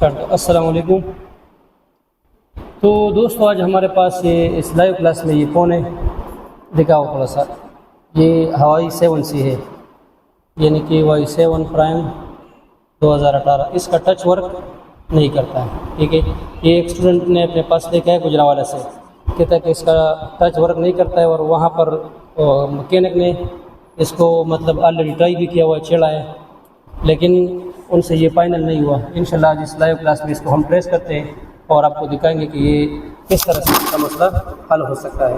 अस्सलाम वालेकुम। तो दोस्तों, आज हमारे पास ये इस लाइव क्लास में ये फ़ोन है, दिखाओ थोड़ा सा। ये हवाई 7C है, यानी कि Y7 प्राइम 2018। इसका टच वर्क नहीं करता है, ठीक है। ये एक स्टूडेंट ने अपने पास देखा है गुजरांवाला से, कहता है कि इसका टच वर्क नहीं करता है, और वहाँ पर मैकेनिक ने इसको मतलब ऑलरेडी ट्राई भी किया हुआ है, छेड़ा है, लेकिन उनसे ये फाइनल नहीं हुआ। इंशाल्लाह आज इस लाइव क्लास में इसको हम ट्रेस करते हैं और आपको दिखाएंगे कि ये किस तरह से इसका मसला हल हो सकता है।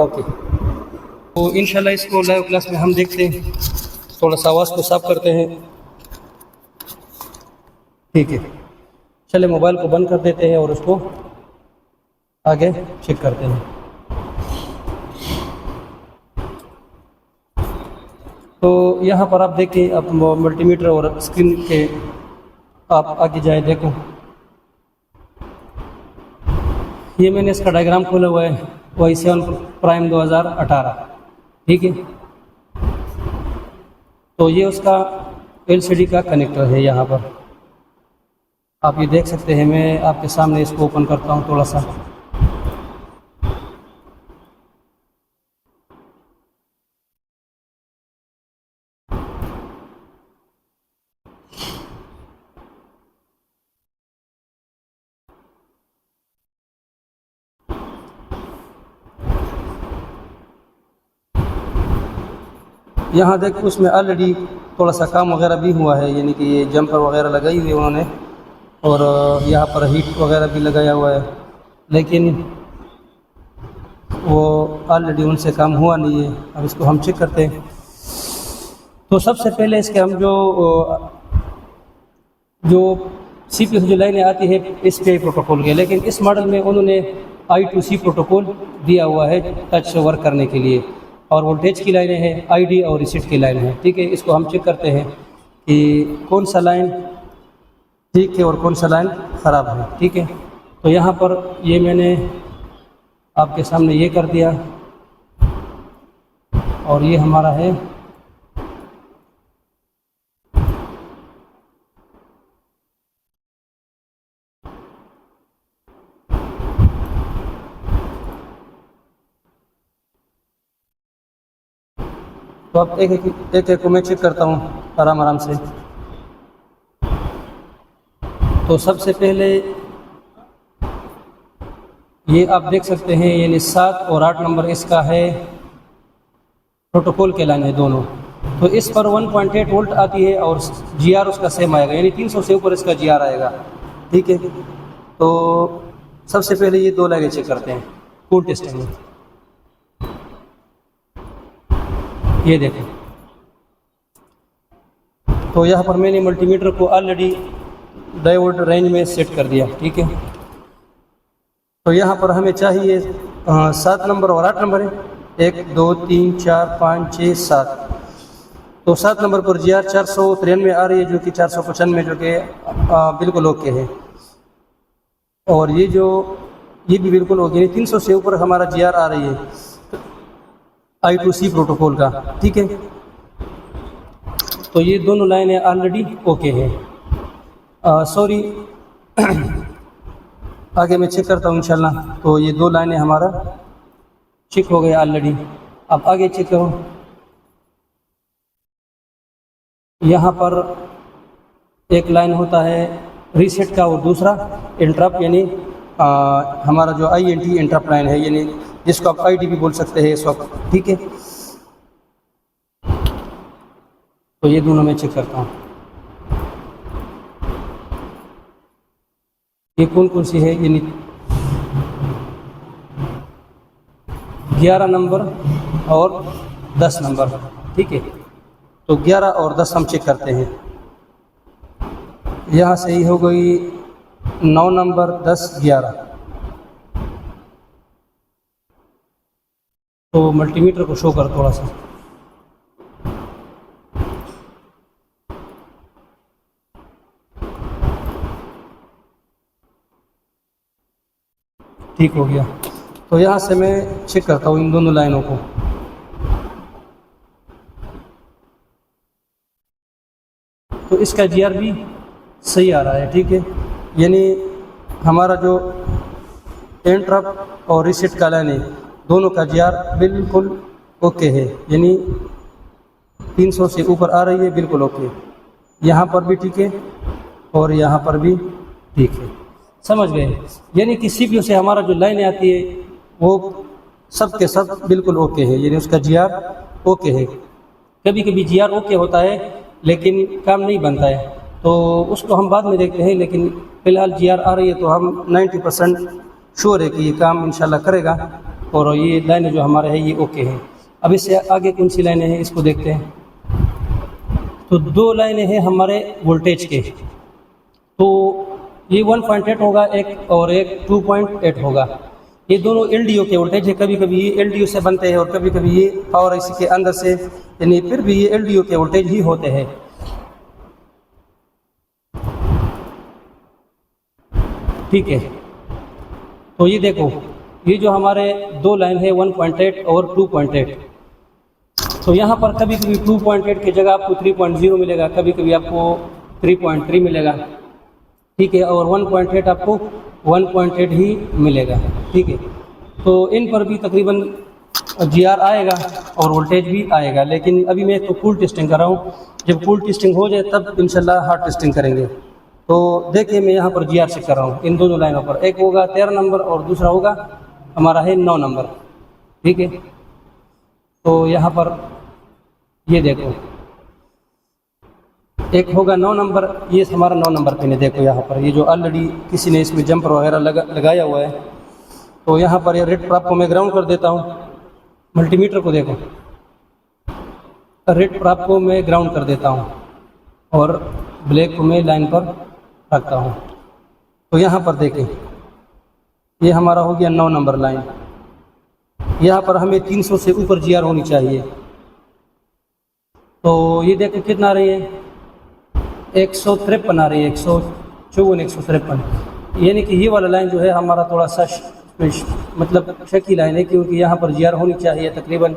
ओके, तो इंशाल्लाह इसको लाइव क्लास में हम देखते हैं। थोड़ा सा आवाज़ को साफ करते हैं, ठीक है। चले मोबाइल को बंद कर देते हैं और उसको आगे चेक करते हैं। तो यहाँ पर आप देखिए, आप मल्टीमीटर और स्क्रीन के आप आगे जाए, देखो ये मैंने इसका डायग्राम खोला हुआ है, Y7 प्राइम 2018, ठीक है। तो ये उसका LCD का कनेक्टर है। यहाँ पर आप ये देख सकते हैं, मैं आपके सामने इसको ओपन करता हूँ थोड़ा सा। यहाँ देख, उसमें ऑलरेडी थोड़ा सा काम वगैरह भी हुआ है, यानी कि ये जंपर वगैरह लगाई हुई है उन्होंने, और यहाँ पर हीट वगैरह भी लगाया हुआ है, लेकिन वो ऑलरेडी उनसे काम हुआ नहीं है। अब इसको हम चेक करते हैं। तो सबसे पहले इसके हम जो CPU से जो लाइनें आती है SPI प्रोटोकॉल के, लेकिन इस मॉडल में उन्होंने I2C प्रोटोकॉल दिया हुआ है टच वर्क करने के लिए, और वोल्टेज की लाइनें हैं ID और रीसेट की लाइन है, ठीक है। इसको हम चेक करते हैं कि कौन सा लाइन ठीक है और कौन सा लाइन ख़राब है, ठीक है। तो यहाँ पर ये मैंने आपके सामने ये कर दिया, और ये हमारा है तो अब एक को मैं चेक करता हूँ आराम आराम से। तो सबसे पहले ये आप देख सकते हैं, यानी 7 और 8 नंबर इसका है प्रोटोकॉल के लाइन है दोनों। तो इस पर 1.8 वोल्ट आती है और GR उसका सेम आएगा, यानी 300 से ऊपर इसका GR आएगा, ठीक है। तो सबसे पहले ये दो लाइनें चेक करते हैं कूल टेस्टिंग में। ये देखें, तो यहाँ पर मैंने मल्टीमीटर को ऑलरेडी डायोड रेंज में सेट कर दिया, ठीक है। तो यहाँ पर हमें चाहिए 7 नंबर और 8 नंबर है, 1 2 3 4 5 6 7। तो 7 नंबर पर GR 493 आ रही है, जो कि 495 जो कि बिल्कुल ओके है, और ये भी बिल्कुल ओके है। 300 से ऊपर हमारा GR आ रही है I2C प्रोटोकॉल का, ठीक है। तो ये दोनों लाइनें ऑलरेडी ओके है। सॉरी आगे मैं चेक करता हूँ इंशाल्लाह। तो ये दो लाइनें हमारा चेक हो गया ऑलरेडी। अब आगे चेक करो, यहाँ पर एक लाइन होता है रीसेट का और दूसरा इंटरप्ट, यानी हमारा जो INT इंटरप्ट लाइन है, यानी जिसको आप ID भी बोल सकते हैं इस वक्त, ठीक है। तो ये दोनों मैं चेक करता हूँ, ये कौन कौन सी है, यानी 11 नंबर और 10 नंबर, ठीक है। तो 11 और 10 हम चेक करते हैं। यहाँ से ही हो गई 9 नंबर 10 11। तो मल्टीमीटर को शो कर थोड़ा सा, ठीक हो गया। तो यहाँ से मैं चेक करता हूँ इन दोनों लाइनों को। तो इसका GR भी सही आ रहा है, ठीक है। यानी हमारा जो इंटरप्ट और रीसेट का लाइन है दोनों का जीआर बिल्कुल ओके है, यानी 300 से ऊपर आ रही है, बिल्कुल ओके। यहाँ पर भी ठीक है और यहाँ पर भी ठीक है, समझ गए। यानी कि सीपीयू से हमारा जो लाइन आती है वो सब के सब बिल्कुल ओके है, यानी उसका जीआर ओके है। कभी कभी जीआर ओके होता है लेकिन काम नहीं बनता है, तो उसको हम बाद में देखते हैं, लेकिन फ़िलहाल जीआर आ रही है तो हम 90% श्योर है कि ये काम इंशाल्लाह करेगा और ये लाइनें जो हमारे हैं ये ओके हैं। अब इससे आगे कौन सी लाइनें हैं इसको देखते हैं। तो दो लाइनें हैं हमारे वोल्टेज के, तो ये 1.8 होगा एक और एक 2.8 होगा। ये दोनों एलडीओ के वोल्टेज है, कभी कभी ये एलडीओ से बनते हैं और कभी कभी ये पावर आईसी के अंदर से, यानी फिर भी ये एलडीओ के वोल्टेज ही होते हैं, ठीक है। तो ये देखो, ये जो हमारे दो लाइन है 1.8 और 2.8, तो यहाँ पर कभी कभी 2.8 की जगह आपको 3.0 मिलेगा, कभी कभी आपको 3.3 मिलेगा, ठीक है, और 1.8 आपको 1.8 ही मिलेगा, ठीक है। तो इन पर भी तकरीबन जीआर आएगा और वोल्टेज भी आएगा, लेकिन अभी मैं तो कूल टेस्टिंग कर रहा हूँ। जब कूल टेस्टिंग हो जाए तब इंशाल्लाह हार्ड टेस्टिंग करेंगे। तो देखिए मैं यहाँ पर जीआर चेक कर रहा हूँ इन दोनों लाइनों पर, एक होगा 13 नंबर और दूसरा होगा हमारा है 9 नंबर, ठीक है। तो यहाँ पर ये देखो, एक होगा 9 नंबर, ये हमारा 9 नंबर पिन है। देखो यहाँ पर ये जो ऑलरेडी किसी ने इसमें जंपर वगैरह लगाया हुआ है, तो यहाँ पर ये रेड प्राप को मैं ग्राउंड कर देता हूँ। मल्टीमीटर को देखो, रेड प्राप को मैं ग्राउंड कर देता हूँ और ब्लैक को मैं लाइन पर रखता हूँ। तो यहाँ पर देखें, ये हमारा हो गया 9 नंबर लाइन। यहाँ पर हमें 300 से ऊपर जीआर होनी चाहिए। तो ये देखो कितना आ रही है, 153 आ रही है, 154 153। यानी कि ये वाला लाइन जो है हमारा थोड़ा सा मतलब शकी लाइन है, क्योंकि यहाँ पर जीआर होनी चाहिए तकरीबन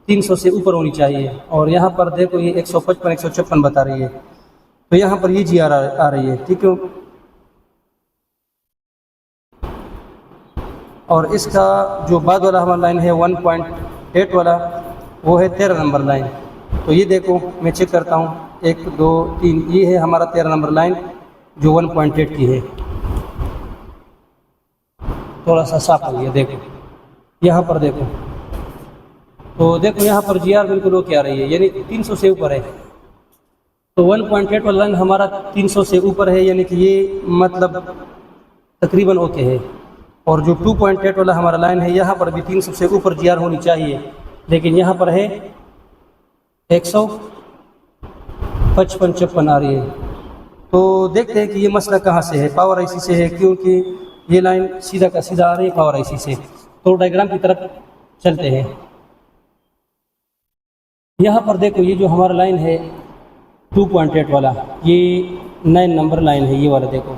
300 से ऊपर होनी चाहिए, और यहाँ पर देखो ये 155 156 बता रही है, तो यहाँ पर ये जीआर आ रही है, ठीक है। और इसका जो बाद वाला हमारा लाइन है 1.8 वाला, वो है 13 नंबर लाइन। तो ये देखो मैं चेक करता हूँ, 1 2 3, ये है हमारा 13 नंबर लाइन जो 1.8 की है। थोड़ा सा साफ हो गया, देखो यहाँ पर देखो, तो देखो यहाँ पर जीआर बिल्कुल ओके आ रही है, यानी 300 से ऊपर है। तो 1.8 वाला लाइन हमारा 300 से ऊपर है, यानी कि ये मतलब तकरीबन ओके है। और जो 2.8 वाला हमारा लाइन है, यहाँ पर भी 300 से ऊपर जीआर होनी चाहिए, लेकिन यहाँ पर है 155 56 आ रही है। तो देखते हैं कि ये मसला कहाँ से है, पावर आईसी से है, क्योंकि ये लाइन सीधा का सीधा आ रही है पावर आईसी से। तो डायग्राम की तरफ चलते हैं। यहाँ पर देखो, ये जो हमारा लाइन है 2.8 वाला, ये 9 नंबर लाइन है, ये वाला देखो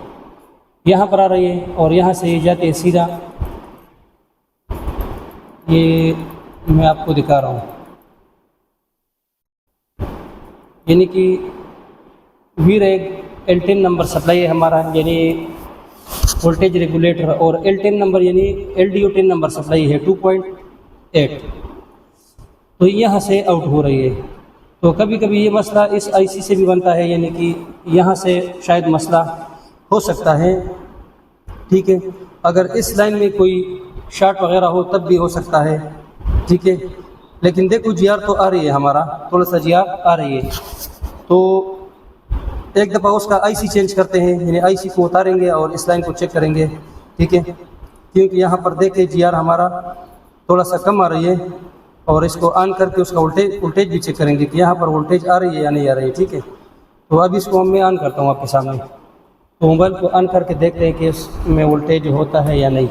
यहाँ पर आ रही है, और यहाँ से जाते हैं सीधा, ये मैं आपको दिखा रहा हूँ, यानी कि वीरेग L10 नंबर सप्लाई है हमारा, यानी वोल्टेज रेगुलेटर, और L10 नंबर यानी LDO 10 नंबर सप्लाई है 2.8। तो यहाँ से आउट हो रही है। तो कभी कभी ये मसला इस आईसी से भी बनता है, यानी कि यहाँ से शायद मसला हो सकता है, ठीक है। अगर इस लाइन में कोई शॉर्ट वगैरह हो तब भी हो सकता है, ठीक है। लेकिन देखो जीआर तो आ रही है, हमारा थोड़ा सा जीआर आ रही है। तो एक दफ़ा उसका आईसी चेंज करते हैं, यानी आईसी को उतारेंगे और इस लाइन को चेक करेंगे, ठीक है। क्योंकि यहाँ पर देखें जीआर हमारा थोड़ा सा कम आ रही है, और इसको ऑन करके उसका वोल्टेज भी चेक करेंगे कि यहाँ पर वोल्टेज आ रही है या नहीं आ रही है, ठीक है। तो अब इसको मैं ऑन करता हूँ आपके सामने। तो मोबाइल को ऑन करके देखते हैं कि इसमें वोल्टेज होता है या नहीं।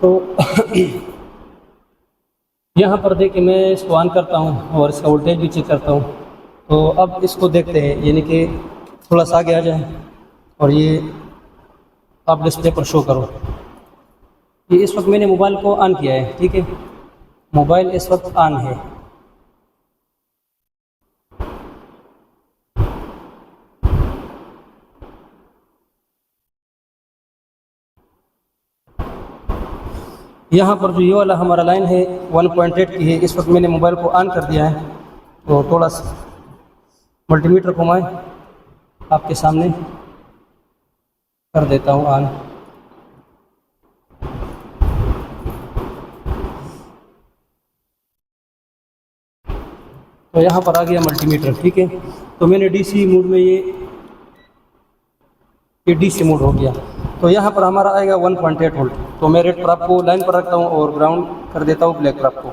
तो यहाँ पर देखिए मैं इसको ऑन करता हूँ और इसका वोल्टेज भी चेक करता हूँ। तो अब इसको देखते हैं, यानी कि थोड़ा सा आगे आ जाए और ये आप डिस्प्ले पर शो करो। ये इस वक्त मैंने मोबाइल को ऑन किया है, ठीक है, मोबाइल इस वक्त ऑन है। यहाँ पर जो ये वाला हमारा लाइन है 1.8 की है। इस वक्त मैंने मोबाइल को ऑन कर दिया है, तो थोड़ा सा मल्टीमीटर घुमाएं, आपके सामने कर देता हूँ ऑन। तो यहाँ पर आ गया मल्टीमीटर, ठीक है। तो मैंने डीसी मोड में ये डीसी मोड हो गया। तो यहाँ पर हमारा आएगा 1.8 वोल्ट। तो मैं रेड पर आपको लाइन पर रखता हूँ और ग्राउंड कर देता हूँ ब्लैक पर आपको।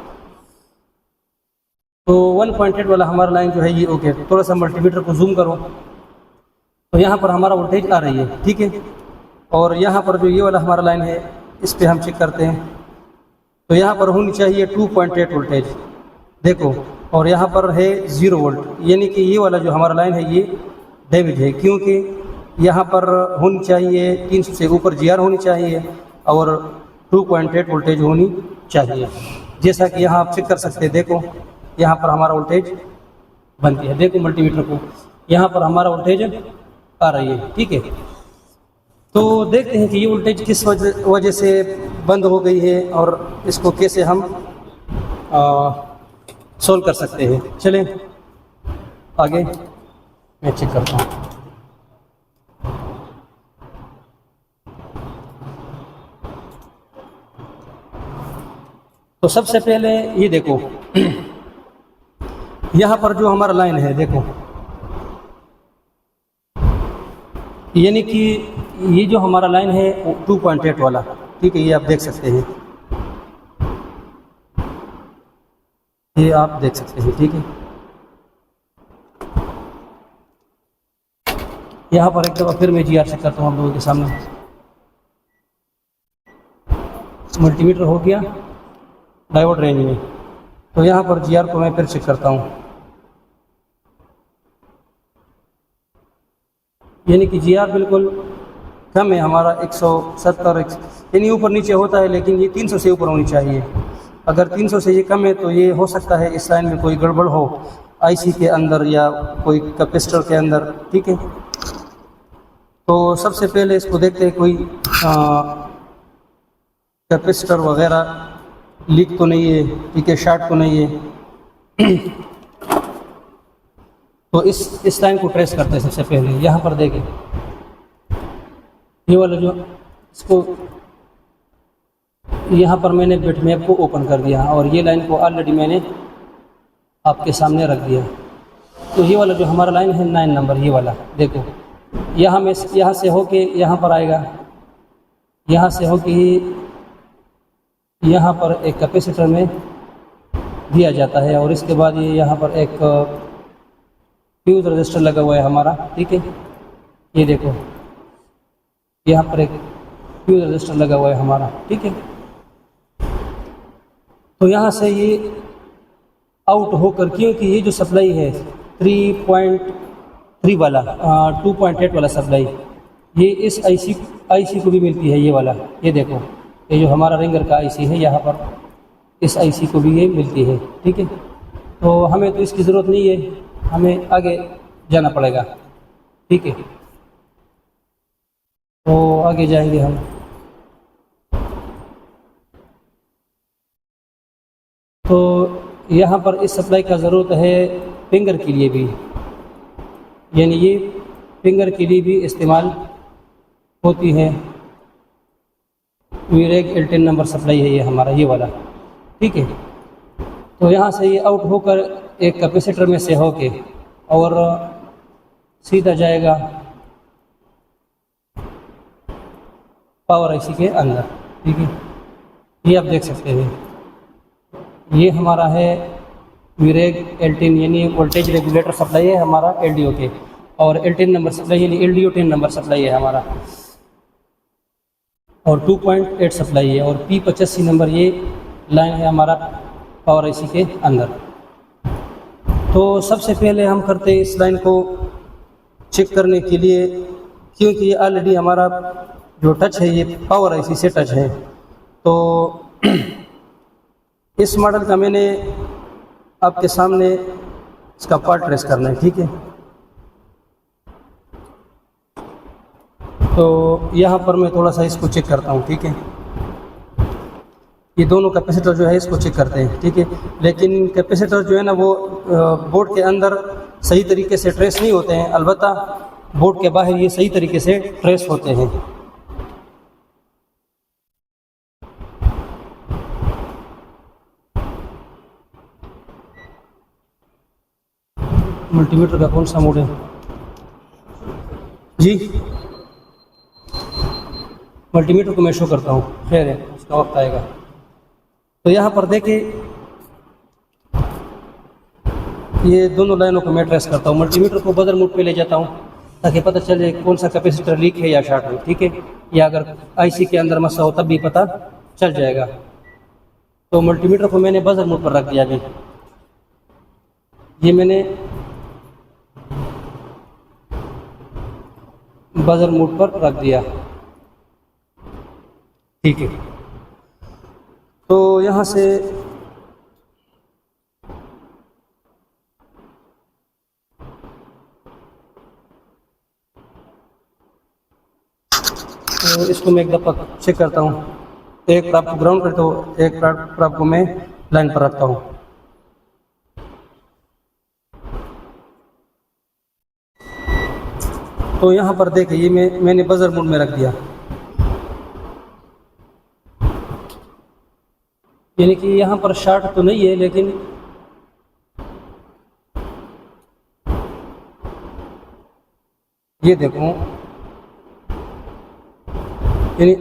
तो 1.8 वाला हमारा लाइन जो है ये ओके। थोड़ा सा मल्टीमीटर को जूम करो, तो यहाँ पर हमारा वोल्टेज आ रही है, ठीक है। और यहाँ पर जो ये वाला हमारा लाइन है इस पर हम चेक करते हैं, तो यहाँ पर होनी चाहिए 2.8 वोल्टेज, देखो। और यहाँ पर है 0 वोल्ट, यानी कि ये वाला जो हमारा लाइन है ये डैमेज है, क्योंकि यहाँ पर होनी चाहिए 300 से ऊपर GR होनी चाहिए और 2.8 वोल्टेज होनी चाहिए। जैसा कि यहाँ आप चेक कर सकते हैं, देखो यहाँ पर हमारा वोल्टेज बनती है, देखो मल्टीमीटर को, यहाँ पर हमारा वोल्टेज आ रही है, ठीक है। तो देखते हैं कि ये वोल्टेज किस वजह से बंद हो गई है और इसको कैसे हम सोल्व कर सकते हैं। चलें आगे, मैं चेक करता हूँ। तो सबसे पहले ये देखो यहाँ पर जो हमारा लाइन है, देखो, यानी कि ये जो हमारा लाइन है 2.8 वाला, ठीक है, ये आप देख सकते हैं, ये आप देख सकते हैं, ठीक है। यहाँ पर एक दफ़ा फिर मैं GR चेक करता हूँ आप लोगों के सामने। मल्टीमीटर हो गया डायोड रेंज में, तो यहाँ पर GR को मैं फिर चेक करता हूँ, यानी कि GR बिल्कुल कम है हमारा 170, यानी ऊपर नीचे होता है, लेकिन ये 300 से ऊपर होनी चाहिए। अगर 300 से ये कम है तो ये हो सकता है इस लाइन में कोई गड़बड़ हो IC के अंदर या कोई कैपेसिटर के अंदर, ठीक है। तो सबसे पहले इसको देखते हैं कोई कैपेसिटर वगैरह लीक तो नहीं है, ठीक है, शॉर्ट तो नहीं है। तो इस लाइन को ट्रेस करते हैं सबसे पहले। यहाँ पर देखें ये वाला जो इसको, यहाँ पर मैंने बिट मैप को ओपन कर दिया और ये लाइन को ऑलरेडी मैंने आपके सामने रख दिया। तो ये वाला जो हमारा लाइन है 9 नंबर, ये वाला देखो, यहाँ से होके यहाँ पर आएगा, यहाँ से होके यहाँ पर एक कैपेसिटर में दिया जाता है और इसके बाद ये यहाँ पर एक फ्यूज रजिस्टर लगा हुआ है हमारा, ठीक है। ये देखो यहाँ पर एक फ्यूज रजिस्टर लगा हुआ है हमारा, ठीक है। तो यहाँ से ये आउट होकर, क्योंकि ये जो सप्लाई है 3.3 वाला 2.8 वाला सप्लाई, ये इस IC को भी मिलती है, ये वाला, ये देखो, ये जो हमारा रिंगर का IC है, यहाँ पर इस IC को भी ये मिलती है, ठीक है। तो हमें तो इसकी ज़रूरत नहीं है, हमें आगे जाना पड़ेगा, ठीक है। तो आगे जाएंगे हम। तो यहाँ पर इस सप्लाई का ज़रूरत है फिंगर के लिए भी, यानी ये फिंगर के लिए भी इस्तेमाल होती है। वीरेग L10 नंबर सप्लाई है ये हमारा, ये वाला, ठीक है। तो यहाँ से ये आउट होकर एक कैपेसिटर में से होके और सीधा जाएगा पावर IC के अंदर, ठीक है। ये आप देख सकते हैं, ये हमारा है वीरेग L10, यानी वोल्टेज रेगुलेटर सप्लाई है हमारा LDO के, और L10 नंबर सप्लाई यानी LDO 10 नंबर सप्लाई है हमारा, और 2.8 सप्लाई है, और P85 नंबर ये लाइन है हमारा पावर IC के अंदर। तो सबसे पहले हम करते हैं इस लाइन को चेक करने के लिए, क्योंकि ये ऑलरेडी हमारा जो टच है ये पावर आईसी से टच है, तो इस मॉडल का मैंने आपके सामने इसका पार्ट ट्रेस करना है। ठीक है, तो यहाँ पर मैं थोड़ा सा इसको चेक करता हूँ। ठीक है, ये दोनों कैपेसिटर जो है इसको चेक करते हैं। ठीक है, लेकिन कैपेसिटर जो है ना वो बोर्ड के अंदर सही तरीके से ट्रेस नहीं होते हैं, अलबत्ता बोर्ड के बाहर ये सही तरीके से ट्रेस होते हैं। मल्टीमीटर का कौन सा मोड है जी? मल्टीमीटर को मैं शो करता हूँ, खैर है, उसका वक्त आएगा। तो यहाँ पर देखिए ये दोनों लाइनों को मैं ट्रेस करता हूँ। मल्टीमीटर को बदर मोड पे ले जाता हूँ ताकि पता चले कौन सा कैपेसिटर लीक है या शॉर्ट है। ठीक है, या अगर आईसी के अंदर मसला हो तब भी पता चल जाएगा। तो मल्टीमीटर को मैंने बजर मोड पर रख दिया। अभी ये मैंने बजर मोड पर रख दिया। ठीक है, तो यहाँ से तो इसको मैं एक दफ़ा चेक करता हूँ। एक प्राप को ग्राउंड करता हूँ, एक प्राप को मैं लाइन पर रखता हूँ। तो यहाँ पर देखिए ये मैंने बजर मोड में रख दिया, यानी कि यहाँ पर शॉर्ट तो नहीं है, लेकिन ये देखो यानी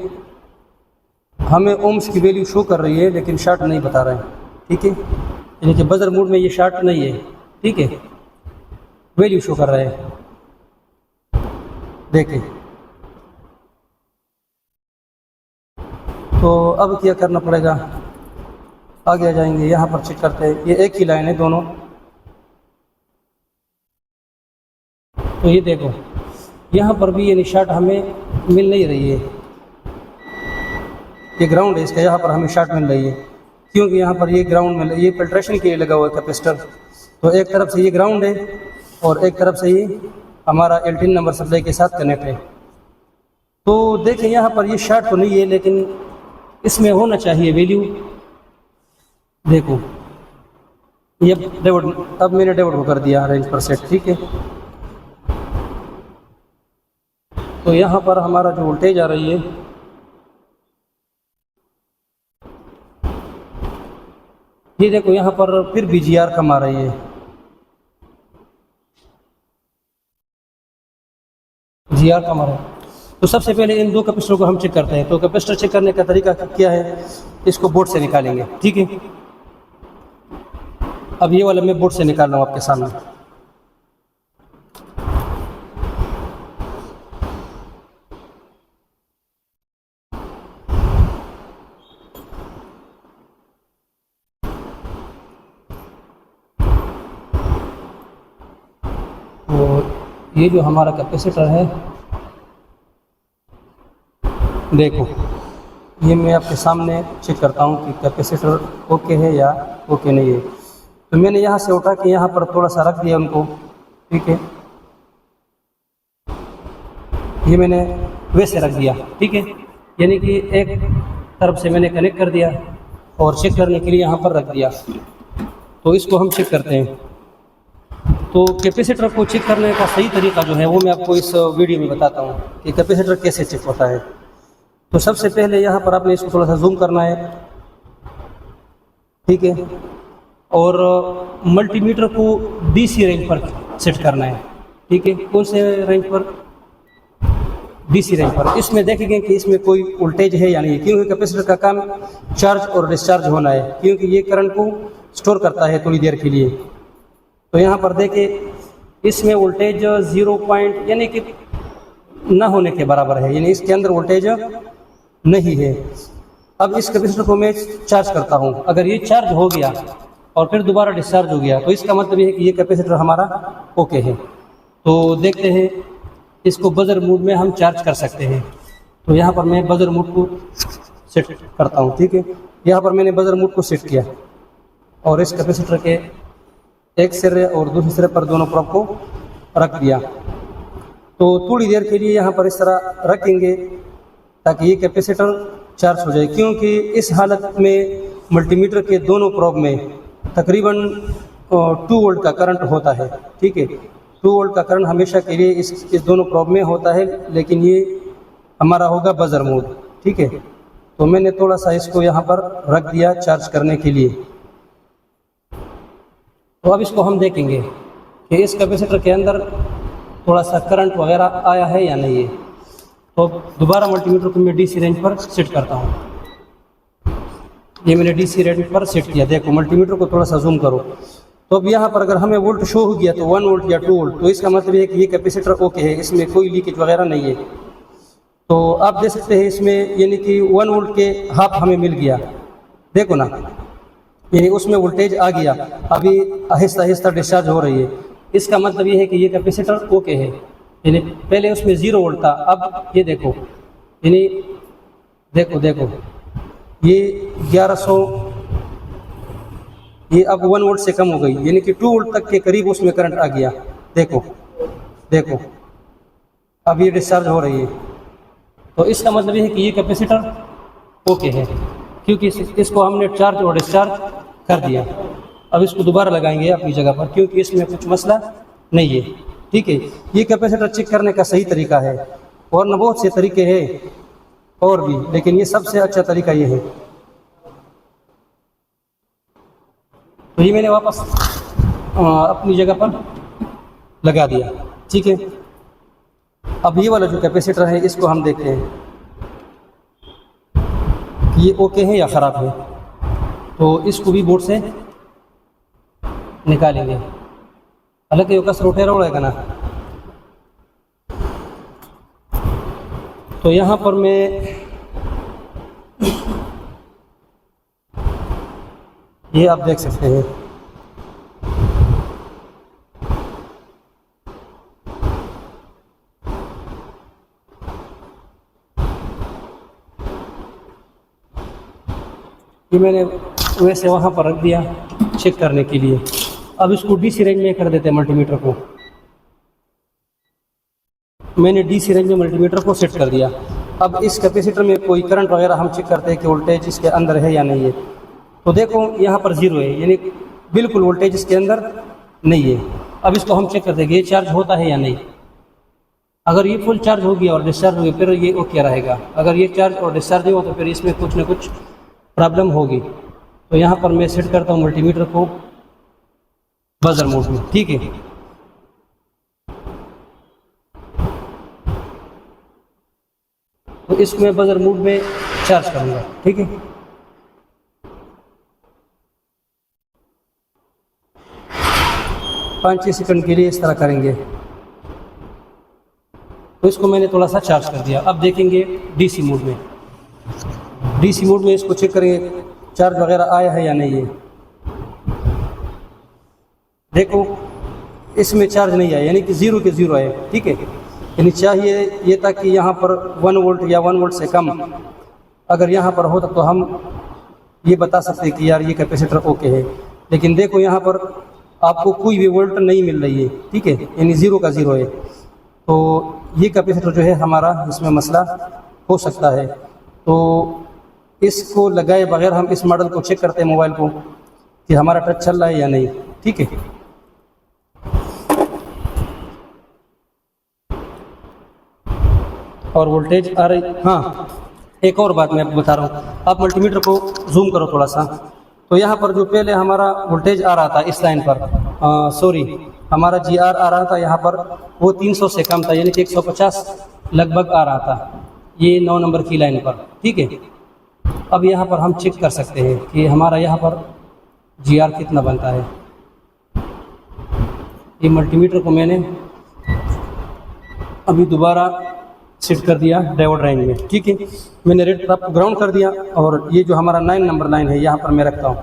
हमें ओम्स की वैल्यू शो कर रही है लेकिन शॉर्ट नहीं बता रहे हैं। ठीक है, यानी कि बजर मोड में ये शॉर्ट नहीं है। ठीक है, वैल्यू शो कर रहे हैं। देखिए, तो अब क्या करना पड़ेगा, आगे आ जाएंगे, यहाँ पर चेक करते हैं। ये एक ही लाइन है दोनों। तो ये देखो यहाँ पर भी ये शॉर्ट हमें मिल नहीं रही है। ये ग्राउंड है इसका, यहाँ पर हमें शॉर्ट मिल रही है क्योंकि यहाँ पर ये ग्राउंड में ये फिल्ट्रेशन के लिए लगा हुआ है कैपेसिटर। तो एक तरफ से ये ग्राउंड है और एक तरफ से ये हमारा L3 नंबर सप्लाई के साथ कनेक्ट है। तो देखिए यहाँ पर ये शॉर्ट तो नहीं है लेकिन इसमें होना चाहिए वैल्यू। देखो ये डेवोड, अब मैंने डेवोड को कर दिया रेंज पर सेट। ठीक है, तो यहाँ पर हमारा जो वोल्टेज आ रही है ये देखो, यहाँ पर फिर BGR कम आ रही है। GR कम आ रहा है। तो सबसे पहले इन दो कैपेसिटर को हम चेक करते हैं। तो कैपेसिटर चेक करने का तरीका क्या है, इसको बोर्ड से निकालेंगे। ठीक है, अब ये वाला मैं बोर्ड से निकाल रहा हूँ आपके सामने। तो ये जो हमारा कैपेसिटर है, देखो ये मैं आपके सामने चेक करता हूँ कि कैपेसिटर ओके है या ओके नहीं है। तो मैंने यहाँ से उठा के यहाँ पर थोड़ा सा रख दिया उनको। ठीक है, ये मैंने वैसे रख दिया। ठीक है, यानी कि एक तरफ से मैंने कनेक्ट कर दिया और चेक करने के लिए यहाँ पर रख दिया। तो इसको हम चेक करते हैं। तो कैपेसिटर को चेक करने का सही तरीका जो है वो मैं आपको इस वीडियो में बताता हूँ कि कैपेसिटर कैसे चेक होता है। तो सबसे पहले यहाँ पर आपने इसको थोड़ा सा जूम करना है। ठीक है, और मल्टीमीटर को DC रेंज पर सेट करना है। ठीक है, कौन से रेंज पर? DC रेंज पर। इसमें देखेंगे कि इसमें कोई वोल्टेज है या नहीं, क्योंकि कैपेसिटर का काम चार्ज और डिस्चार्ज होना है, क्योंकि ये करंट को स्टोर करता है थोड़ी देर के लिए। तो यहाँ पर देखिए इसमें वोल्टेज 0 पॉइंट यानी कि न होने के बराबर है, यानी इसके अंदर वोल्टेज नहीं है। अब इस कैपेसिटर को मैं चार्ज करता हूँ। अगर ये चार्ज हो गया और फिर दोबारा डिस्चार्ज हो गया तो इसका मतलब ये है कि ये कैपेसिटर हमारा ओके है। तो देखते हैं इसको बजर मोड में हम चार्ज कर सकते हैं। तो यहाँ पर मैं बजर मोड को सेट करता हूँ, ठीक है। यहाँ पर मैंने बजर मोड को सेट किया और इस कैपेसिटर के एक सिरे और दूसरे सिरे पर दोनों प्रोब को रख दिया। तो थोड़ी देर के लिए यहाँ पर इस तरह रखेंगे ताकि ये कैपेसिटर चार्ज हो जाए, क्योंकि इस हालत में मल्टीमीटर के दोनों प्रोब में तकरीबन 2 वोल्ट का करंट होता है, ठीक है। 2 वोल्ट का करंट हमेशा के लिए इस दोनों प्रोब में होता है, लेकिन ये हमारा होगा बजर मोड, ठीक है। तो मैंने थोड़ा सा इसको यहाँ पर रख दिया चार्ज करने के लिए। तो अब इसको हम देखेंगे कि इस कैपेसिटर के अंदर थोड़ा सा करंट वगैरह आया है या नहीं है। तो दोबारा मल्टीमीटर को मैं DC रेंज पर सेट करता हूँ। ये मैंने DC रेंज पर सेट किया। देखो मल्टीमीटर को थोड़ा सा जूम करो, तो अब यहाँ पर अगर हमें वोल्ट शो हो गया तो 1 वोल्ट या 2 वोल्ट, तो इसका मतलब ये है कि ये कैपेसिटर ओके है, इसमें कोई लीकेज वगैरह नहीं है। तो आप देख सकते हैं इसमें यानी कि 1 वोल्ट के हाफ हमें मिल गया, देखो ना, यानी उसमें वोल्टेज आ गया। अभी आहिस्ता आहिस्ता डिस्चार्ज हो रही है। इसका मतलब ये है कि ये कैपेसिटर ओके है, यानी पहले उसमें 0 वोल्ट था, अब ये देखो, यानी देखो ये 1100, ये अब 1 वोल्ट से कम हो गई, यानी कि 2 वोल्ट तक के करीब उसमें करंट आ गया। देखो अब ये डिस्चार्ज हो रही है। तो इसका मतलब ये है कि ये कैपेसिटर ओके है, क्योंकि इसको हमने चार्ज और डिस्चार्ज कर दिया। अब इसको दोबारा लगाएंगे अपनी जगह पर, क्योंकि इसमें कुछ मसला नहीं है, ठीक है। ये कैपेसिटर चेक करने का सही तरीका है, और न बहुत से तरीके हैं और भी, लेकिन ये सबसे अच्छा तरीका ये है। तो ये मैंने वापस अपनी जगह पर लगा दिया, ठीक है। अब ये वाला जो कैपेसिटर है इसको हम देखते हैं कि ये ओके है या ख़राब है। तो इसको भी बोर्ड से निकालेंगे, हालांकि ये कस रोटेरा उड़ेगा ना। तो यहाँ पर मैं ये आप देख सकते हैं, ये मैंने वैसे वहाँ पर रख दिया चेक करने के लिए। अब इसको DC रेंज में कर देते हैं मल्टीमीटर को। मैंने DC रेंज में मल्टीमीटर को सेट कर दिया। अब इस कैपेसिटर में कोई करंट वगैरह हम चेक करते हैं कि वोल्टेज इसके अंदर है या नहीं है। तो देखो यहाँ पर 0 है, यानी बिल्कुल वोल्टेज इसके अंदर नहीं है। अब इसको हम चेक करते हैं कि ये चार्ज होता है या नहीं। अगर ये फुल चार्ज हो गया और डिस्चार्ज हो गया फिर ये ओके रहेगा। अगर ये चार्ज और डिस्चार्ज नहीं हो तो फिर इसमें कुछ ना कुछ प्रॉब्लम होगी। तो यहाँ पर मैं सेट करता हूँ मल्टीमीटर को बजर मोड में, ठीक है। तो इसको मैं बजर मोड में चार्ज करूँगा, ठीक है। पाँच 6 सेकंड के लिए इस तरह करेंगे। तो इसको मैंने थोड़ा सा चार्ज कर दिया। अब देखेंगे DC मोड में। DC मोड में इसको चेक करेंगे चार्ज वगैरह आया है या नहीं है। देखो इसमें चार्ज नहीं आया, यानी कि 0 के 0 है, ठीक है। यानी चाहिए ये था कि यहाँ पर 1 वोल्ट या 1 वोल्ट से कम अगर यहाँ पर होता तो हम ये बता सकते कि यार ये कैपेसिटर ओके है। लेकिन देखो यहाँ पर आपको कोई भी वोल्ट नहीं मिल रही है, ठीक है, यानी 0 का 0 है। तो ये कैपेसिटर जो है हमारा, इसमें मसला हो सकता है। तो इसको लगाए बगैर हम इस मॉडल को चेक करते हैं मोबाइल को कि हमारा टच चल रहा है या नहीं, ठीक है। और वोल्टेज आ रही। हाँ, एक और बात मैं आपको बता रहा हूँ, आप मल्टीमीटर को जूम करो थोड़ा सा। तो यहाँ पर जो पहले हमारा वोल्टेज आ रहा था इस लाइन पर, हमारा GR आ रहा था यहाँ पर, वो 300 से कम था, यानी कि 150 लगभग आ रहा था ये 9 नंबर की लाइन पर, ठीक है। अब यहाँ पर हम चेक कर सकते हैं कि हमारा यहाँ पर GR कितना बनता है। ये मल्टीमीटर को मैंने अभी दोबारा सेट कर दिया डायोड रेंज में, ठीक है। मैंने रेड ट्रैप को ग्राउंड कर दिया और ये जो हमारा 9 नंबर लाइन है यहाँ पर मैं रखता हूँ।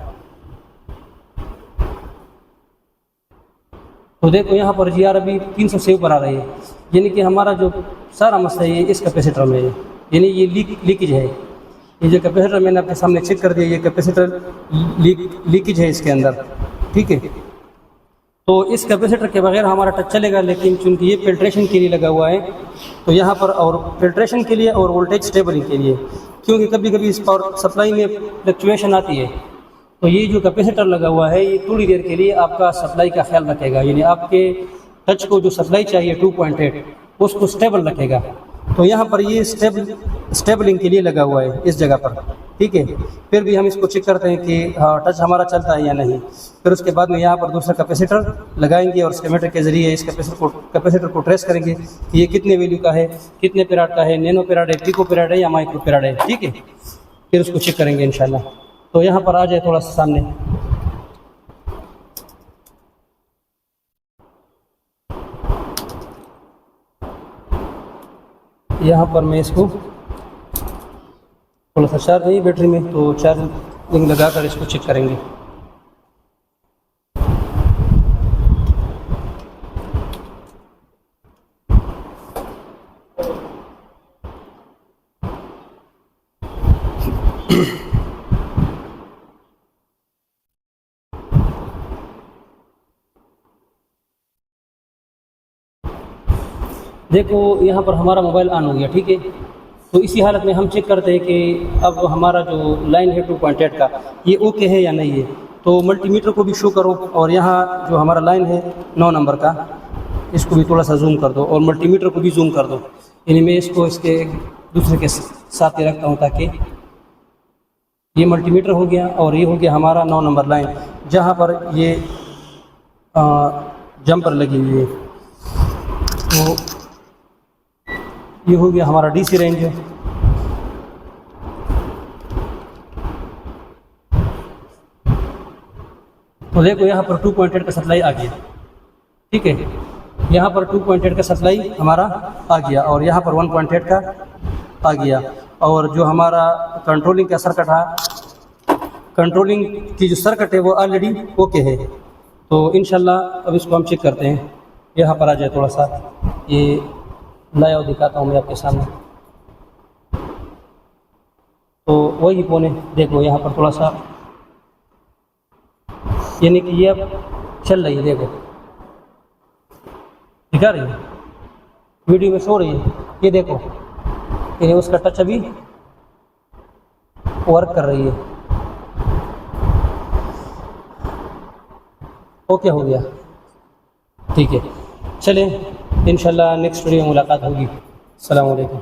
तो देखो यहाँ पर जी आर अभी 300 से ऊपर आ रही है, यानी कि हमारा जो सारा मसला ये इस कैपेसिटर में है, यानी ये लीकेज है। ये जो कैपेसिटर मैंने आपके सामने चेक कर दिया, ये कैपेसिटर लीकेज है इसके अंदर, ठीक है। तो इस कैपेसिटर के बगैर हमारा टच चलेगा, लेकिन चूँकि ये फिल्ट्रेशन के लिए लगा हुआ है तो यहाँ पर, और फिल्ट्रेशन के लिए और वोल्टेज स्टेबलिंग के लिए, क्योंकि कभी कभी इस पावर सप्लाई में फ्लक्चुएशन आती है, तो ये जो कैपेसिटर लगा हुआ है ये थोड़ी देर के लिए आपका सप्लाई का ख्याल रखेगा, यानी आपके टच को जो सप्लाई चाहिए 2.8 उसको स्टेबल रखेगा। तो यहाँ पर ये स्टेबलिंग के लिए लगा हुआ है इस जगह पर, ठीक है। फिर भी हम इसको चेक करते हैं कि हाँ टच हमारा चलता है या नहीं। फिर उसके बाद में यहाँ पर दूसरा कैपेसिटर लगाएंगे और स्कीमेटिक के जरिए इस कैपेसिटर को ट्रेस करेंगे कि ये कितने वैल्यू का है, कितने फैराड का है, नैनो फैराड है, पिको फैराड है या माइक्रो फैराड है, ठीक है। फिर उसको चेक करेंगे इंशाल्लाह। तो यहाँ पर आ जाए थोड़ा सा सामने, यहाँ पर मैं इसको थोड़ा सा चार्ज नहीं बैटरी में, तो चार्जिंग लगा कर इसको चेक करेंगे। देखो यहाँ पर हमारा मोबाइल ऑन हो गया, ठीक है। तो इसी हालत में हम चेक करते हैं कि अब हमारा जो लाइन है 2.8 का ये ओके है या नहीं है। तो मल्टीमीटर को भी शो करो और यहाँ जो हमारा लाइन है 9 नंबर का, इसको भी थोड़ा सा जूम कर दो और मल्टीमीटर को भी जूम कर दो। यानी मैं इसको इसके दूसरे के साथ ही रखता हूँ ताकि ये मल्टीमीटर हो गया और ये हो गया हमारा 9 नंबर लाइन, जहाँ पर ये जंपर लगी हुई है। तो ये हो गया हमारा डीसी रेंज है। तो देखो यहाँ पर 2.8 का सप्लाई आ गया, ठीक है। यहाँ पर 2.8 का सप्लाई हमारा आ गया और यहाँ पर 1.8 का आ गया। और जो हमारा कंट्रोलिंग का सर्किट है, कंट्रोलिंग की जो सर्किट है वो ऑलरेडी ओके है। तो इंशाल्लाह अब इसको हम चेक करते हैं। यहाँ पर आ जाए थोड़ा सा, ये लाया दिखाता हूँ मैं आपके सामने। तो वही पौने देखो यहाँ पर थोड़ा सा, यानी कि ये अब चल रही है, देखो दिखा रही है, वीडियो में शो रही है, ये देखो यानी उसका टच अभी वर्क कर रही है। ओके हो गया, ठीक है। चलें इंशाल्लाह नेक्स्ट वीडियो में मुलाकात होगी। अस्सलाम वालेकुम।